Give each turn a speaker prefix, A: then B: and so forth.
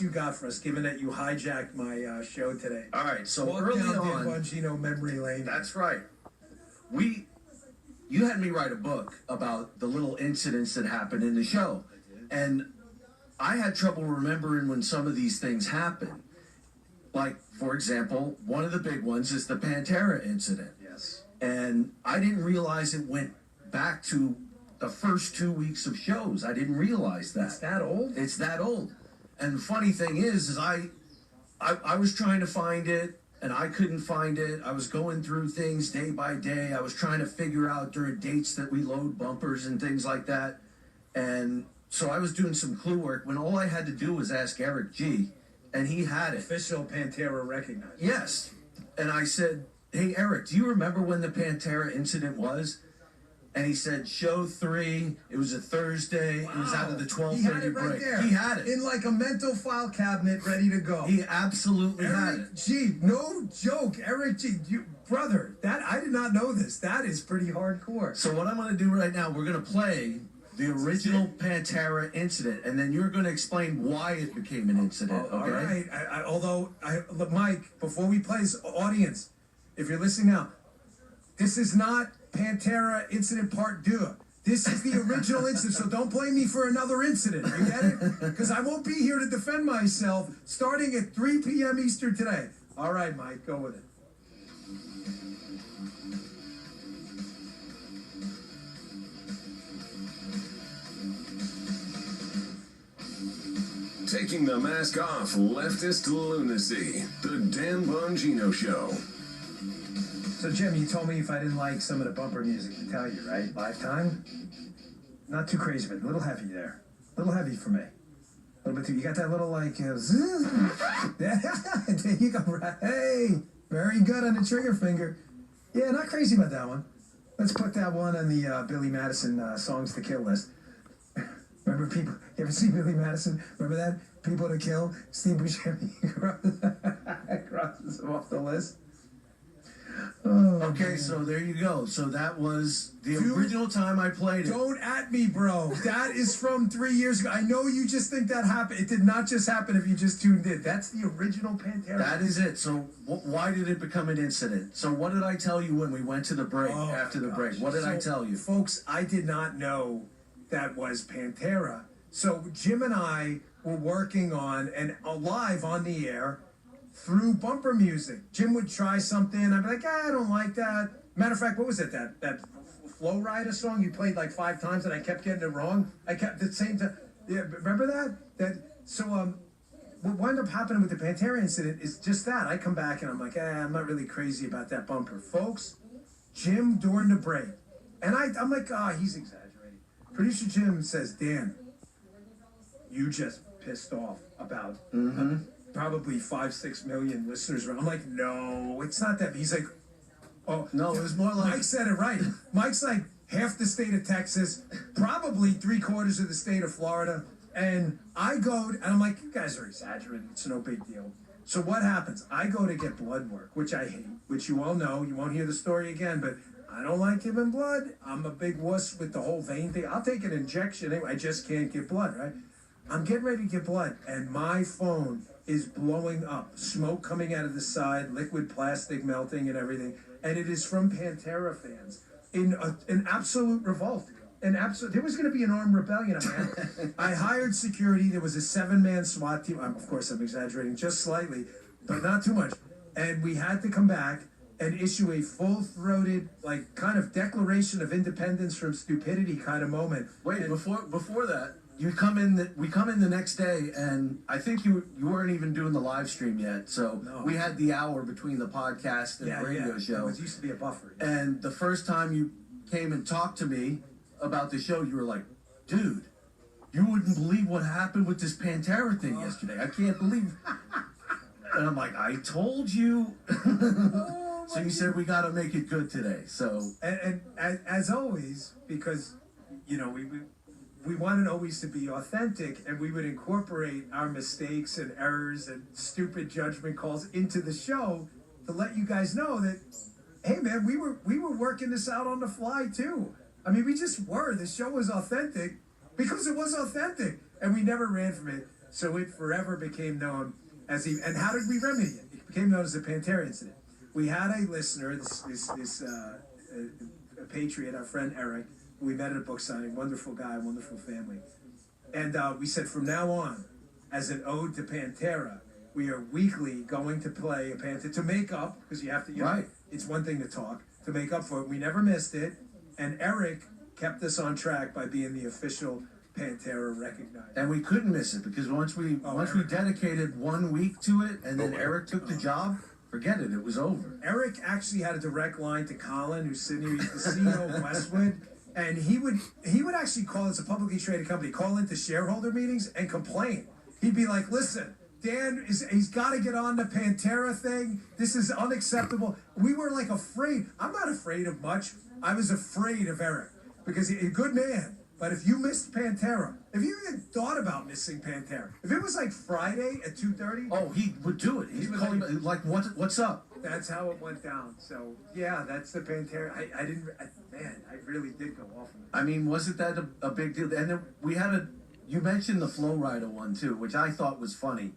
A: you got for us, given that you hijacked my show today?
B: All right, so
A: Walk
B: early
A: down
B: on,
A: Dan Bongino memory lane.
B: that's right. You had me write a book about the little incidents that happened in the show, and I had trouble remembering when some of these things happened. Like, for example, one of the big ones is the Pantera Incident.
A: Yes.
B: And I didn't realize it went back to the first 2 weeks of shows. I didn't realize that.
A: It's that old?
B: It's that old. And the funny thing is I was trying to find it, and I couldn't find it. I was going through things day by day. I was trying to figure out during dates that we load bumpers and things like that. And so I was doing some clue work when all I had to do was ask Eric G, and he had it.
A: Official Pantera recognized.
B: Yes. And I said, hey, Eric, do you remember when the Pantera Incident was? And he said, show 3. It was a Thursday. Wow. It was out of the 12:30
A: He had it right
B: break.
A: there.
B: He had it.
A: In like a mental file cabinet ready to go.
B: He absolutely had
A: Eric
B: it.
A: G, no joke. Eric G, brother, that I did not know this. That is pretty hardcore.
B: So what I'm going to do right now, we're going to play the original Pantera Incident, and then you're going to explain why it became an incident, okay?
A: All right. Look, Mike, before we play this, audience, if you're listening now, this is not Pantera Incident Part 2. This is the original incident, so don't blame me for another incident. You get it? Because I won't be here to defend myself starting at 3 p.m. Eastern today. All right, Mike, go with it.
C: Taking the mask off leftist lunacy. The Dan Bongino Show.
A: So, Jim, you told me if I didn't like some of the bumper music to tell you, right? Lifetime? Not too crazy, but a little heavy there. A little heavy for me. A little bit too. You got that little, like, there you go. Hey, very good on the trigger finger. Yeah, not crazy about that one. Let's put that one on the Billy Madison Songs to Kill list. Remember people, you ever see Billy Madison? Remember that? People to Kill? Steve Buscemi crosses him off the list. Oh,
B: okay,
A: man.
B: so there you go. So that was the original time I played it.
A: Don't at me, bro. That is from 3 years ago. I know you just think that happened. It did not just happen if you just tuned in. That's the original Pantera.
B: That is it. So why did it become an incident? So what did I tell you when we went to the break, after the break? What did I tell you?
A: Folks, I did not know that was Pantera. So Jim and I were working on, and live on the air, through bumper music. Jim would try something. I'd be like, I don't like that. Matter of fact, what was it? That Flow Rider song you played like 5 times and I kept getting it wrong? I kept the same time. Yeah, remember that? What wound up happening with the Pantera Incident is just that. I come back and I'm like, I'm not really crazy about that bumper. Folks, Jim during the break. And I'm like, he's exaggerating. Producer Jim says, Dan, you just pissed off about probably 5-6 million listeners. I'm like, no, it's not that. He's like, oh
B: no, it was more like
A: Mike said it right. Mike's like half the state of Texas, probably 3/4 of the state of Florida. And I go, and I'm like, you guys are exaggerating. It's no big deal. So what happens? I go to get blood work, which I hate, which you all know. You won't hear the story again, but I don't like giving blood. I'm a big wuss with the whole vein thing. I'll take an injection anyway. I just can't get blood, right? I'm getting ready to get blood, and my phone is blowing up. Smoke coming out of the side, liquid plastic melting and everything. And it is from Pantera fans in an absolute revolt. There was going to be an armed rebellion. I hired security. There was a 7-man SWAT team. Of course, I'm exaggerating just slightly, but not too much. And we had to come back and issue a full-throated, like, kind of declaration of independence from stupidity kind of moment.
B: Wait, before that, we come in the next day, and I think you weren't even doing the live stream yet. So we had the hour between the podcast and the radio show.
A: It used to be a buffer.
B: And the first time you came and talked to me about the show, you were like, dude, you wouldn't believe what happened with this Pantera thing yesterday. I can't believe. And I'm like, I told you. So you said we got to make it good today. So
A: and as always, because we wanted always to be authentic, and we would incorporate our mistakes and errors and stupid judgment calls into the show to let you guys know that, hey man, we were working this out on the fly too. I mean, we just were. The show was authentic because it was authentic, and we never ran from it. So it forever became known as the. And how did we remedy it? It became known as the Pantera Incident. We had a listener, a patriot, our friend Eric, who we met at a book signing, wonderful guy, wonderful family. And we said, from now on, as an ode to Pantera, we are weekly going to play a Pantera to make up, because you have to,
B: Right.
A: It's one thing to talk, to make up for it. We never missed it. And Eric kept us on track by being the official Pantera recognized.
B: And we couldn't miss it because once we dedicated 1 week to it, and then Eric took the job, forget it. It was over.
A: Eric actually had a direct line to Colin, who's sitting here. He's the CEO of Westwood, and he would actually call us a publicly traded company, call into shareholder meetings and complain. He'd be like, "Listen, Dan he's got to get on the Pantera thing. This is unacceptable." We were like afraid. I'm not afraid of much. I was afraid of Eric because he's a good man. But if you missed Pantera, if you even thought about missing Pantera, if it was like Friday at 2:30,
B: oh, he would do it. He'd call you like, what's up?
A: That's how it went down. So yeah, that's the Pantera. I really did go off on it.
B: I mean, wasn't that a big deal? And then we had you mentioned the Flow Rider one too, which I thought was funny.